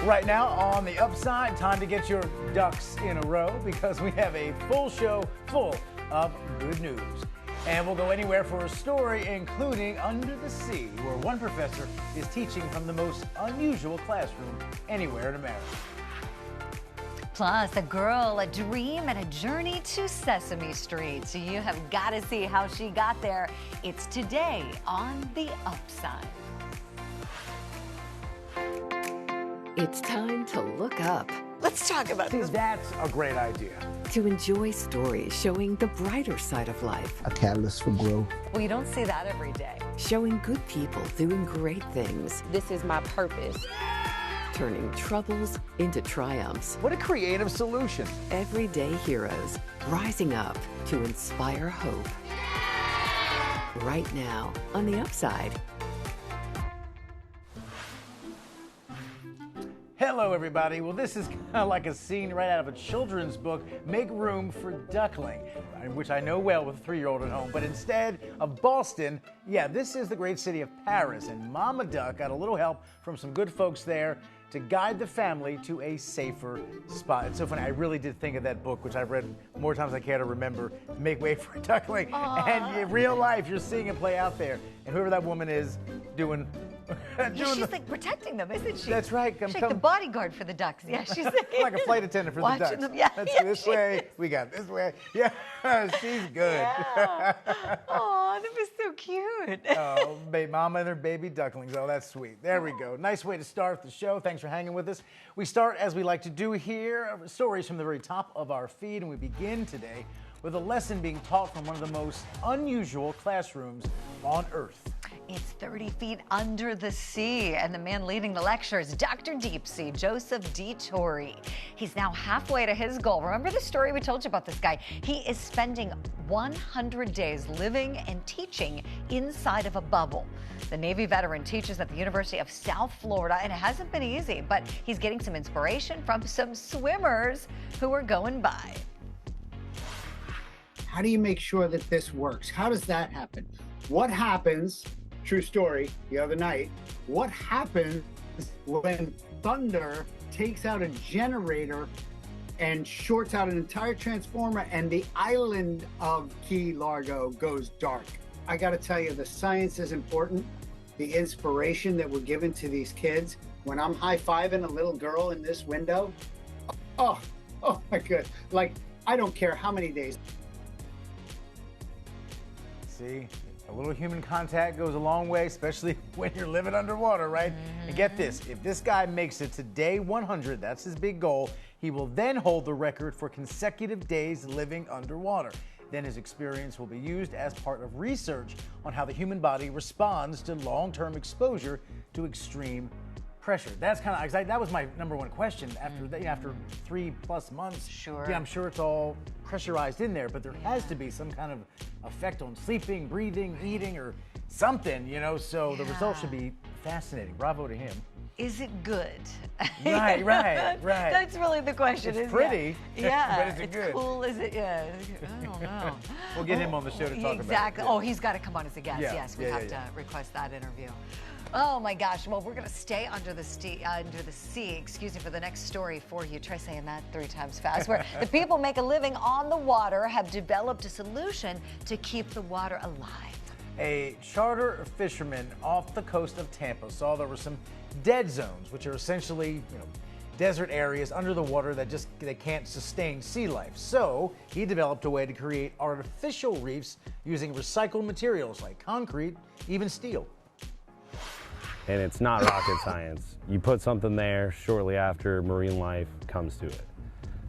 Right now on the upside, time to get your ducks in a row because we have a full show full of good news. And we'll go anywhere for a story, including Under the Sea, where one professor is teaching from the most unusual classroom anywhere in America. Plus, a girl, a dream, and a journey to Sesame Street. So you have got to see how she got there. It's today on The Upside. It's time to look up. Let's talk about See, this. that's a great idea. To enjoy stories showing the brighter side of life. A catalyst for growth. Well, you don't see that every day. Showing good people doing great things. This is my purpose. Turning troubles into triumphs. What a creative solution. Everyday heroes rising up to inspire hope. Right now on The Upside. Hello, everybody. Well, this is kind of like a scene right out of a children's book, Make Room for Duckling, which I know well with a 3-year-old at home. But instead of Boston, yeah, this is the great city of Paris. And Mama Duck got a little help from some good folks there to guide the family to a safer spot. It's so funny. I really did think of that book, which I've read more times than I care to remember, Make Way for a Duckling. Aww. And in real life, you're seeing it play out there. And whoever that woman is doing... She's like protecting them, isn't she? That's right. She's like the bodyguard for the ducks. Yeah, she's like a flight attendant for the ducks. them. Yeah, That's yeah, this way. We got this way. Yeah, she's good. Yeah. Oh, that was so cute. Oh, mama and her baby ducklings. Oh, that's sweet. There we go. Nice way to start the show. Thanks for hanging with us. We start, as we like to do here, stories from the very top of our feed, and we begin today with a lesson being taught from one of the most unusual classrooms on Earth. It's 30 feet under the sea, and the man leading the lecture is Dr. Deep Sea, Joseph DiTore. He's now halfway to his goal. Remember the story we told you about this guy? He is spending 100 days living and teaching inside of a bubble. The Navy veteran teaches at the University of South Florida, and it hasn't been easy, but he's getting some inspiration from some swimmers who are going by. How do you make sure that this works? How does that happen? What happens, true story, the other night, what happens when thunder takes out a generator and shorts out an entire transformer and the island of Key Largo goes dark? I gotta tell you, the science is important. The inspiration that we're giving to these kids. When I'm high-fiving a little girl in this window, oh my God. Like, I don't care how many days. See, a little human contact goes a long way, especially when you're living underwater, right? And get this, if this guy makes it to day 100, that's his big goal, he will then hold the record for consecutive days living underwater. Then his experience will be used as part of research on how the human body responds to long-term exposure to extreme pressure. That's kind of, that was my number one question after 3+ months. Sure. Yeah, I'm sure it's all pressurized in there, but there has to be some kind of effect on sleeping, breathing, eating, or something, you know, so the results should be fascinating. Bravo to him. Is it good? Right. That's really the question. It's pretty, yeah. but is it it's good? Cool, is it? Yeah, I don't know. We'll get him on the show to talk about it. Exactly. Yeah. Oh, he's got to come on as a guest. Yeah. Yes, we have to request that interview. Oh my gosh! Well, we're going to stay under the sea. Excuse me, for the next story for you. Try saying that 3 times fast. Where the people make a living on the water have developed a solution to keep the water alive. A charter fisherman off the coast of Tampa saw there were some dead zones, which are essentially, desert areas under the water that they can't sustain sea life. So he developed a way to create artificial reefs using recycled materials like concrete, even steel. And it's not rocket science. You put something there, shortly after, marine life comes to it.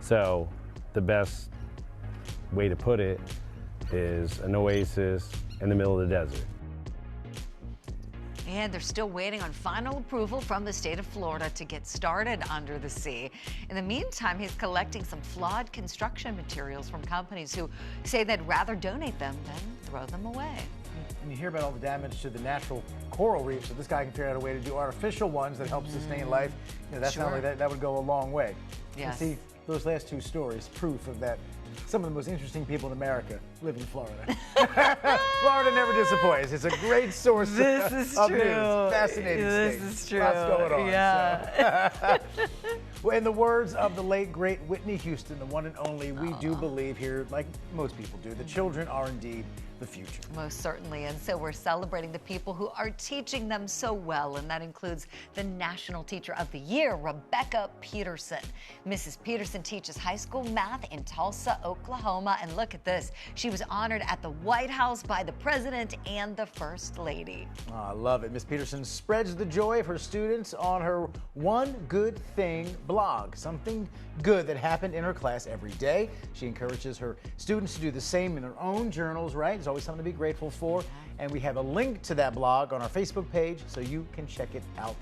So the best way to put it is an oasis in the middle of the desert. And they're still waiting on final approval from the state of Florida to get started under the sea. In the meantime, he's collecting some flawed construction materials from companies who say they'd rather donate them than throw them away. And you hear about all the damage to the natural coral reefs, so this guy can figure out a way to do artificial ones that help sustain life. That's not like that would go a long way. Yes. And see, those last 2 stories, proof of that Some of the most interesting people in America live in Florida. Florida never disappoints. It's a great source of news. Fascinating state. This is true. Lots going on. Yeah. So. Well, in the words of the late, great Whitney Houston, the one and only, we do believe here, like most people do, the children are indeed the future. Most certainly. And so we're celebrating the people who are teaching them so well. And that includes the National Teacher of the Year, Rebecca Peterson. Mrs. Peterson teaches high school math in Tulsa, Oklahoma. And look at this. She was honored at the White House by the President and the First Lady. Oh, I love it. Miss Peterson spreads the joy of her students on her One Good Thing blog. Something good that happened in her class every day. She encourages her students to do the same in their own journals, right? There's always something to be grateful for. And we have a link to that blog on our Facebook page, so you can check it out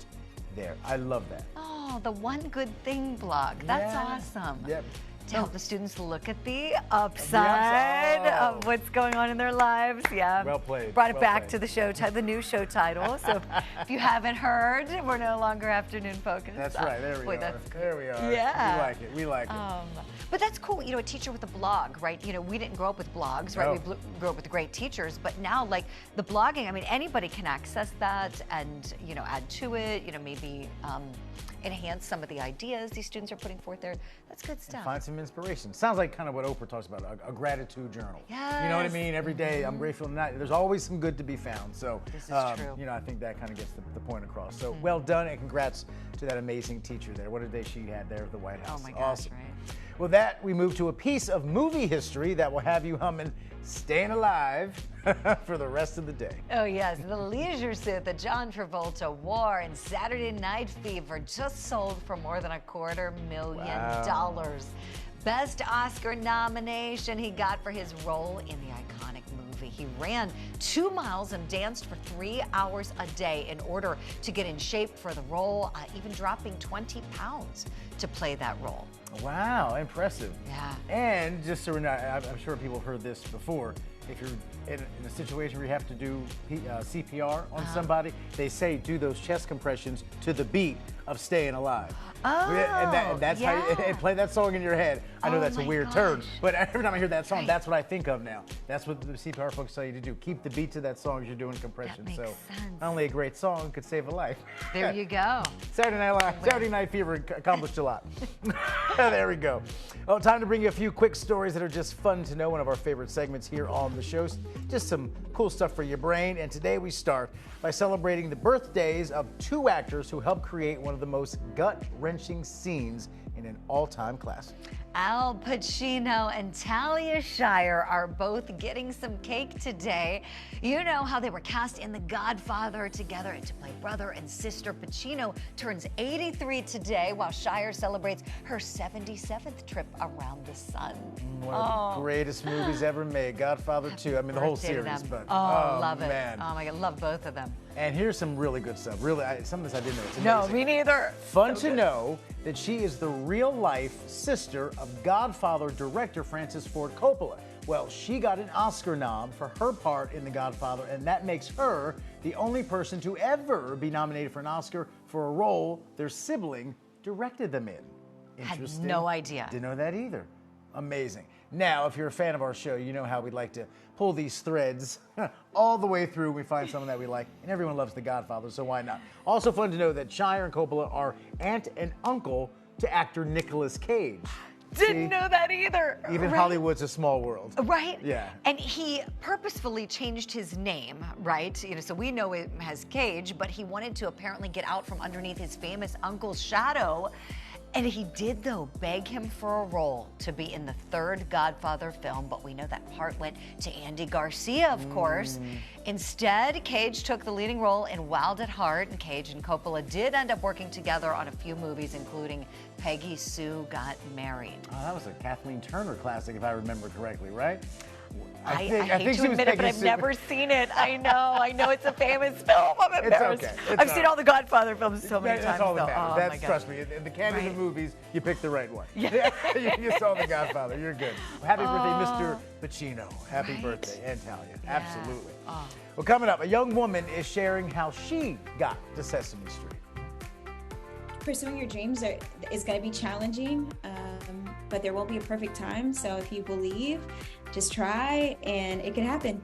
there. I love that. Oh, the One Good Thing blog. That's awesome. Yep. To help the students look at the upside of what's going on in their lives. Yeah. Well played. Brought it Well back played. to the show, the new show title. So if you haven't heard, we're no longer Afternoon Focus. That's right. There we are. There we are. Yeah. We like it. We like it. But that's cool. You know, a teacher with a blog, right? You know, we didn't grow up with blogs, right? No. We grew up with great teachers, but now, like, the blogging, I mean, anybody can access that and, you know, add to it, you know, maybe enhance some of the ideas these students are putting forth there. That's good stuff. Find some inspiration. Sounds like kind of what Oprah talks about, a gratitude journal. Yes. You know what I mean? Every day, I'm grateful tonight. There's always some good to be found. So, This is true. you know, I think that kind of gets the point across. So, well done, and congrats to that amazing teacher there. What a day she had there at the White House. Oh my gosh, Awesome. right? With that, we move to a piece of movie history that will have you humming Staying Alive for the rest of the day. Oh yes, the leisure suit that John Travolta wore in Saturday Night Fever just sold for more than $250,000. Best Oscar nomination he got for his role in the iconic movie. He ran 2 miles and danced for 3 hours a day in order to get in shape for the role, even dropping 20 pounds to play that role. Wow, impressive. Yeah. And just so we're not, I'm sure people have heard this before, if you're in a situation where you have to do CPR on somebody, they say do those chest compressions to the beat of Staying Alive. Oh, and that's how you and play that song in your head. I know Oh that's a my weird turn, gosh. but every time I hear that song, Right. that's what I think of now. That's what the CPR folks tell you to do. Keep the beat to that song as you're doing compression. makes So sense. not only a great song could save a life. There you go. Saturday Night Live, Saturday Night Fever accomplished a lot. There we go. Well, time to bring you a few quick stories that are just fun to know. One of our favorite segments here on the show. Just some cool stuff for your brain. And today we start by celebrating the birthdays of 2 actors who helped create one of the most gut-wrenching scenes in an all-time classic. Al Pacino and Talia Shire are both getting some cake today. You know how they were cast in The Godfather together and to play brother and sister. Pacino turns 83 today while Shire celebrates her 77th trip around the sun. One of the greatest movies ever made, Godfather 2. I mean, the whole Birthday to series, them. but love it. man. Oh my God, love both of them. And here's some really good stuff. Really, some of this I didn't know. It's No, amazing. me neither. Fun to know that she is the real-life sister of Godfather director Francis Ford Coppola. Well, she got an Oscar nom for her part in The Godfather, and that makes her the only person to ever be nominated for an Oscar for a role their sibling directed them in. Had Interesting. no idea. Didn't know that either. Amazing. Now, if you're a fan of our show, you know how we like to pull these threads all the way through. We find someone that we like, and everyone loves The Godfather, so why not? Also fun to know that Shire and Coppola are aunt and uncle to actor Nicolas Cage. Didn't See? know that either. Even Right. Hollywood's a small world. Right? Yeah. And he purposefully changed his name, right? You know, so we know it has Cage, but he wanted to apparently get out from underneath his famous uncle's shadow. And he did, though, beg him for a role to be in the 3rd Godfather film, but we know that part went to Andy Garcia, of course. Instead, Cage took the leading role in Wild at Heart, and Cage and Coppola did end up working together on a few movies, including Peggy Sue Got Married. Oh, that was a Kathleen Turner classic, if I remember correctly, right? I think hate she to was admit it, but Peggy I've Sue. never seen it. I know it's a famous film. I'm embarrassed. okay. It's I've seen all the Godfather films so many That's times. all that though. matters. Oh, my That's, God. trust me, in the canon Right. of movies, you picked the right one. Yeah. you saw The Godfather. You're good. Well, happy birthday, Mr. Pacino. Happy Right. birthday, and Talia. Yeah. Absolutely. Oh. Well, coming up, a young woman is sharing how she got to Sesame Street. Pursuing your dreams is going to be challenging. but there won't be a perfect time. So if you believe, just try and it can happen.